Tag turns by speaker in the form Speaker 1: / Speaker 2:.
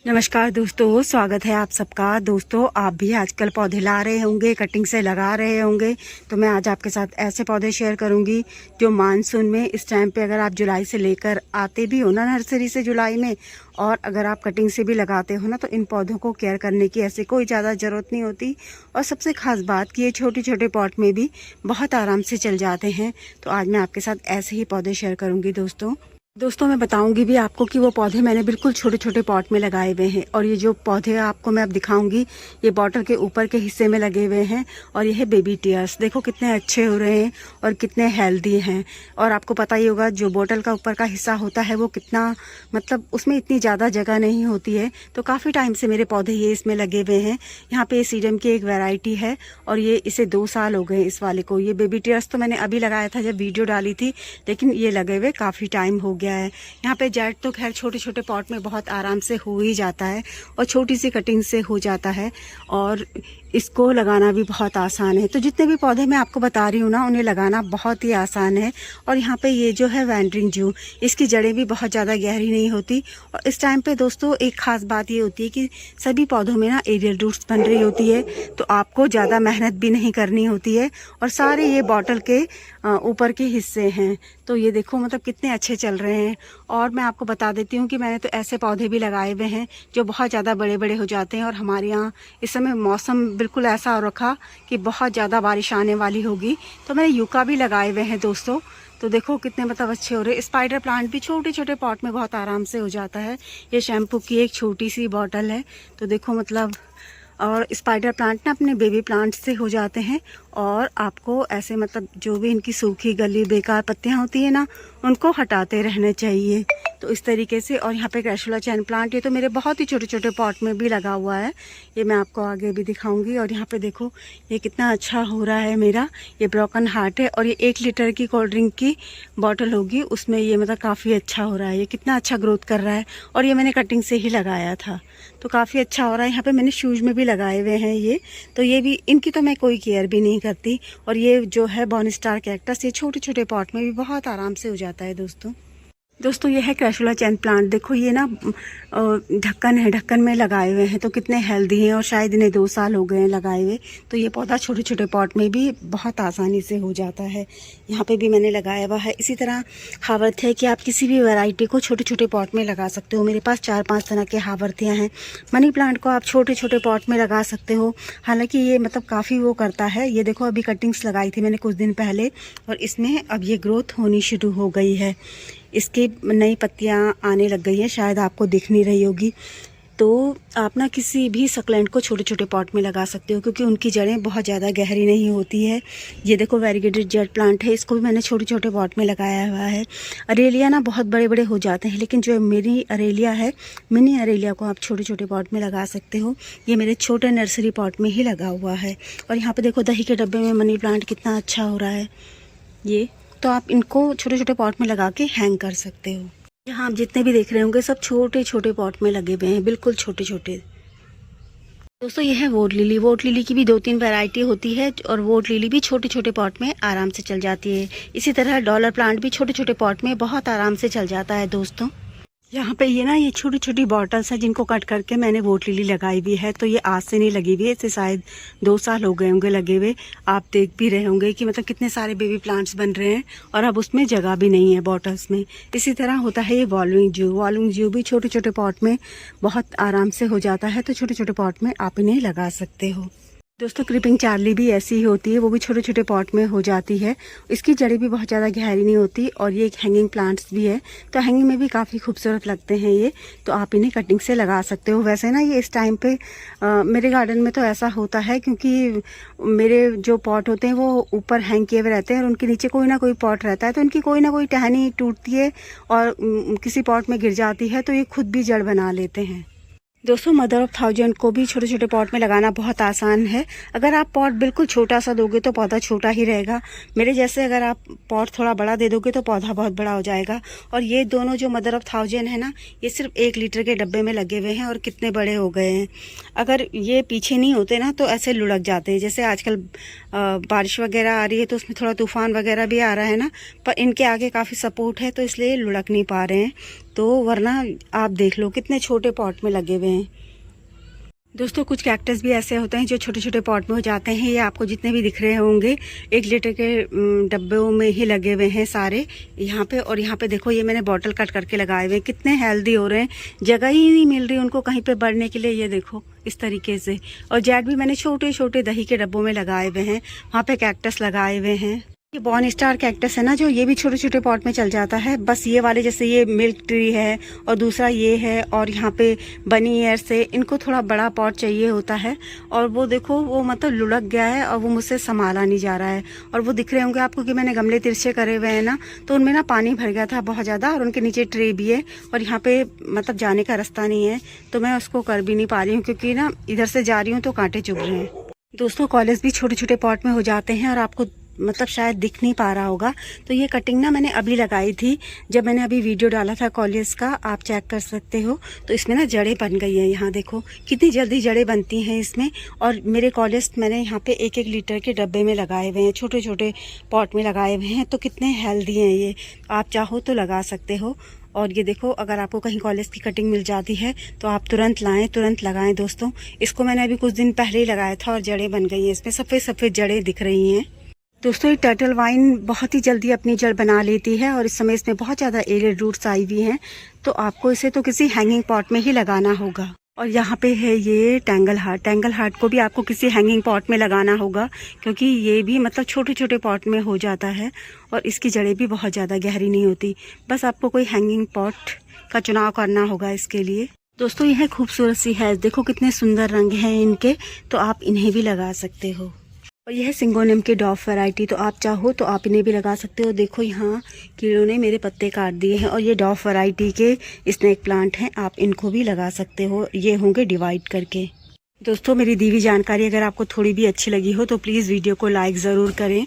Speaker 1: नमस्कार दोस्तों, स्वागत है आप सबका। दोस्तों, आप भी आजकल पौधे ला रहे होंगे, कटिंग से लगा रहे होंगे। तो मैं आज आपके साथ ऐसे पौधे शेयर करूंगी जो मानसून में इस टाइम पे अगर आप जुलाई से लेकर आते भी हो ना नर्सरी से जुलाई में, और अगर आप कटिंग से भी लगाते हो ना, तो इन पौधों को केयर करने की ऐसे कोई ज़्यादा ज़रूरत नहीं होती। और सबसे खास बात कि ये छोटे छोटे पॉट में भी बहुत आराम से चल जाते हैं। तो आज मैं आपके साथ ऐसे ही पौधे शेयर करूँगी दोस्तों मैं बताऊंगी भी आपको कि वो पौधे मैंने बिल्कुल छोटे छोटे पॉट में लगाए हुए हैं। और ये जो पौधे आपको मैं अब दिखाऊंगी, ये बॉटल के ऊपर के हिस्से में लगे हुए हैं। और ये है बेबी टीयर्स। देखो कितने अच्छे हो रहे हैं और कितने हेल्दी हैं। और आपको पता ही होगा, जो बॉटल का ऊपर का हिस्सा होता है वो कितना, मतलब उसमें इतनी ज़्यादा जगह नहीं होती है। तो काफ़ी टाइम से मेरे पौधे ये इसमें लगे हुए हैं। यहाँ पे सीडम की एक वैरायटी है और ये इसे 2 साल हो गए इस वाले को। ये बेबी टीयर्स तो मैंने अभी लगाया था जब वीडियो डाली थी, लेकिन ये लगे हुए काफ़ी टाइम हो गया है। यहाँ पे जेट तो खैर छोटे छोटे पॉट में बहुत आराम से हो ही जाता है और छोटी सी कटिंग से हो जाता है, और इसको लगाना भी बहुत आसान है। तो जितने भी पौधे मैं आपको बता रही हूँ ना, उन्हें लगाना बहुत ही आसान है। और यहाँ पे ये जो है वैंडरिंग जू, इसकी जड़ें भी बहुत ज़्यादा गहरी नहीं होती। और इस टाइम पे दोस्तों एक खास बात ये होती है कि सभी पौधों में ना एरियल रूट्स बन रही होती है, तो आपको ज़्यादा मेहनत भी नहीं करनी होती है। और सारे ये बॉटल के ऊपर के हिस्से हैं। तो ये देखो मतलब कितने अच्छे चल रहे हैं। और मैं आपको बता देती हूँ कि मैंने तो ऐसे पौधे भी लगाए हुए हैं जो बहुत ज़्यादा बड़े बड़े हो जाते हैं। और हमारे यहाँ इस समय मौसम बिल्कुल ऐसा हो रखा कि बहुत ज़्यादा बारिश आने वाली होगी। तो मैंने यूका भी लगाए हुए हैं दोस्तों। तो देखो कितने मतलब अच्छे हो रहे हैं। स्पाइडर प्लांट भी छोटे छोटे पॉट में बहुत आराम से हो जाता है। ये शैम्पू की एक छोटी सी बॉटल है। तो देखो मतलब, और स्पाइडर प्लांट ना अपने बेबी प्लांट से हो जाते हैं। और आपको ऐसे मतलब जो भी इनकी सूखी गली बेकार पत्तियां होती है ना, उनको हटाते रहना चाहिए। तो इस तरीके से। और यहाँ पे क्रैसुला चैन प्लांट, ये तो मेरे बहुत ही छोटे छोटे पॉट में भी लगा हुआ है। ये मैं आपको आगे भी दिखाऊंगी। और यहाँ पे देखो ये कितना अच्छा हो रहा है मेरा। ये ब्रोकन हार्ट है और ये 1 लीटर की कोल्ड ड्रिंक की बॉटल होगी, उसमें ये मतलब काफ़ी अच्छा हो रहा है। ये कितना अच्छा ग्रोथ कर रहा है। और ये मैंने कटिंग से ही लगाया था, तो काफ़ी अच्छा हो रहा है। यहाँ पे मैंने शूज़ में भी लगाए हुए हैं ये। तो ये भी, इनकी तो मैं कोई केयर भी नहीं करती। और ये जो है बॉर्न स्टार कैक्टस, ये छोटे छोटे पॉट में भी बहुत आराम से हो जाता है दोस्तों ये है क्रैसुला चैन प्लांट। देखो ये ना ढक्कन है, ढक्कन में लगाए हुए हैं। तो कितने हेल्दी हैं और शायद इन्हें 2 साल हो गए हैं लगाए हुए। तो ये पौधा छोटे छोटे पॉट में भी बहुत आसानी से हो जाता है। यहाँ पे भी मैंने लगाया हुआ है। इसी तरह हावर्थ है कि आप किसी भी वैरायटी को छोटे छोटे पॉट में लगा सकते हो। मेरे पास 4-5 तरह के हावर्थियाँ हैं। मनी प्लांट को आप छोटे छोटे पॉट में लगा सकते हो। हालाँकि ये मतलब काफ़ी वो करता है। ये देखो अभी कटिंग्स लगाई थी मैंने कुछ दिन पहले, और इसमें अब ये ग्रोथ होनी शुरू हो गई है। इसकी नई पत्तियां आने लग गई हैं, शायद आपको दिख नहीं रही होगी। तो आप ना किसी भी सक्लेंट को छोटे छोटे पॉट में लगा सकते हो, क्योंकि उनकी जड़ें बहुत ज़्यादा गहरी नहीं होती है। ये देखो वेरीगेटेड जेट प्लांट है, इसको भी मैंने छोटे छोटे पॉट में लगाया हुआ है। अरेलिया ना बहुत बड़े बड़े हो जाते हैं, लेकिन जो मेरी अरेलिया है, मिनी अरेलिया को आप छोटे छोटे पॉट में लगा सकते हो। ये मेरे छोटे नर्सरी पॉट में ही लगा हुआ है। और यहाँ पर देखो दही के डब्बे में मनी प्लांट कितना अच्छा हो रहा है ये। तो आप इनको छोटे छोटे पॉट में लगा के हैंग कर सकते हो। यहाँ आप जितने भी देख रहे होंगे सब छोटे छोटे पॉट में लगे हुए हैं, बिल्कुल छोटे छोटे। दोस्तों ये है वोट लिली। वोट लिली की भी 2-3 वैरायटी होती है, और वोट लिली भी छोटे छोटे पॉट में आराम से चल जाती है। इसी तरह डॉलर प्लांट भी छोटे छोटे पॉट में बहुत आराम से चल जाता है दोस्तों। यहाँ पे ये ना ये छोटी छोटी बॉटल्स हैं जिनको कट करके मैंने वोट लिली लगाई हुई है। तो ये आज से नहीं लगी हुई है, इसे शायद 2 साल हो गए होंगे लगे हुए। आप देख भी रहे होंगे कि मतलब कितने सारे बेबी प्लांट्स बन रहे हैं, और अब उसमें जगह भी नहीं है बॉटल्स में। इसी तरह होता है ये वॉल्यूइंग ज्यू। वॉल्यूइंग ज्यू भी छोटे छोटे पॉट में बहुत आराम से हो जाता है। तो छोटे छोटे पॉट में आप इन्हें लगा सकते हो। दोस्तों क्रीपिंग चार्ली भी ऐसी ही होती है, वो भी छोटे छोटे पॉट में हो जाती है। इसकी जड़ें भी बहुत ज़्यादा गहरी नहीं होती। और ये एक हैंगिंग प्लांट्स भी है, तो हैंगिंग में भी काफ़ी खूबसूरत लगते हैं ये। तो आप इन्हें कटिंग से लगा सकते हो। वैसे ना ये इस टाइम पे मेरे गार्डन में तो ऐसा होता है, क्योंकि मेरे जो पॉट होते हैं वो ऊपर हैंग किए हुए रहते हैं, और उनके नीचे कोई ना कोई पॉट रहता है। तो उनकी कोई ना कोई टहनी टूटती है और किसी पॉट में गिर जाती है, तो ये खुद भी जड़ बना लेते हैं। दोस्तों मदर ऑफ थाउजेंड को भी छोटे छोटे पॉट में लगाना बहुत आसान है। अगर आप पॉट बिल्कुल छोटा सा दोगे तो पौधा छोटा ही रहेगा। मेरे जैसे अगर आप पॉट थोड़ा बड़ा दे दोगे तो पौधा बहुत बड़ा हो जाएगा। और ये दोनों जो मदर ऑफ थाउजेंड है ना, ये सिर्फ 1 लीटर के डब्बे में लगे हुए हैं, और कितने बड़े हो गए हैं। अगर ये पीछे नहीं होते ना तो ऐसे लुढ़क जाते हैं। जैसे आजकल बारिश वगैरह आ रही है तो उसमें थोड़ा तूफान वगैरह भी आ रहा है ना, पर इनके आगे काफ़ी सपोर्ट है, तो इसलिए लुढ़क नहीं पा रहे हैं। तो वरना आप देख लो कितने छोटे पॉट में लगे हुए हैं। दोस्तों कुछ कैक्टस भी ऐसे होते हैं जो छोटे छोटे पॉट में हो जाते हैं। ये आपको जितने भी दिख रहे होंगे 1 लीटर के डब्बों में ही लगे हुए हैं सारे यहाँ पे। और यहाँ पे देखो ये मैंने बॉटल कट करके लगाए हुए हैं, कितने हेल्दी हो रहे हैं। जगह ही नहीं मिल रही उनको कहीं पे बढ़ने के लिए, ये देखो इस तरीके से। और जेट भी मैंने छोटे छोटे दही के डब्बों में लगाए हुए हैं, वहाँ पे कैक्टस लगाए हुए हैं। ये बॉर्न स्टार कैक्टस है ना, जो ये भी छोटे छोटे पॉट में चल जाता है। बस ये वाले जैसे ये मिल्क ट्री है और दूसरा ये है, और यहाँ पे बनी एयर से इनको थोड़ा बड़ा पॉट चाहिए होता है। और वो देखो वो मतलब लुढ़क गया है और वो मुझसे संभाला नहीं जा रहा है। और वो दिख रहे होंगे आपको कि मैंने गमले तिरछे करे हुए हैं ना, तो उनमें ना पानी भर गया था बहुत ज़्यादा, और उनके नीचे ट्रे भी है और यहाँ पे मतलब जाने का रास्ता नहीं है, तो मैं उसको कर भी नहीं पा रही हूँ क्योंकि ना इधर से जा रही हूँ तो कांटे चुभ रहे हैं। दोस्तों कॉलेज भी छोटे छोटे पॉट में हो जाते हैं और आपको मतलब शायद दिख नहीं पा रहा होगा। तो ये कटिंग ना मैंने अभी लगाई थी, जब मैंने अभी वीडियो डाला था कॉलेज का, आप चेक कर सकते हो। तो इसमें ना जड़ें बन गई हैं, यहाँ देखो कितनी जल्दी जड़ें बनती हैं इसमें। और मेरे कॉलेज मैंने यहाँ पे 1-1 लीटर के डब्बे में लगाए हुए हैं, छोटे छोटे पॉट में लगाए हुए हैं। तो कितने हेल्दी हैं ये, आप चाहो तो लगा सकते हो। और ये देखो अगर आपको कहीं कॉलेज की कटिंग मिल जाती है तो आप तुरंत लाएं, तुरंत लगाएं दोस्तों। इसको मैंने अभी कुछ दिन पहले ही लगाया था और जड़ें बन गई हैं, इसमें सफ़ेद सफ़ेद जड़ें दिख रही हैं। दोस्तों ये टर्टल वाइन बहुत ही जल्दी अपनी जड़ बना लेती है और इस समय इसमें बहुत ज़्यादा एरियल रूट्स आई हुई हैं। तो आपको इसे तो किसी हैंगिंग पॉट में ही लगाना होगा। और यहाँ पे है ये टेंगल हार्ट। टेंगल हार्ट को भी आपको किसी हैंगिंग पॉट में लगाना होगा, क्योंकि ये भी मतलब छोटे छोटे पॉट में हो जाता है और इसकी जड़ें भी बहुत ज़्यादा गहरी नहीं होती। बस आपको कोई हैंगिंग पॉट का चुनाव करना होगा इसके लिए। दोस्तों यह खूबसूरत सी है, देखो कितने सुंदर रंग हैं इनके, तो आप इन्हें भी लगा सकते हो। और यह है सिंगोनियम की डॉफ वैरायटी, तो आप चाहो तो आप इन्हें भी लगा सकते हो। देखो यहाँ कीड़ों ने मेरे पत्ते काट दिए हैं। और ये डॉफ वैरायटी के स्नेक प्लांट हैं, आप इनको भी लगा सकते हो, ये होंगे डिवाइड करके। दोस्तों मेरी दी हुई जानकारी अगर आपको थोड़ी भी अच्छी लगी हो तो प्लीज़ वीडियो को लाइक ज़रूर करें।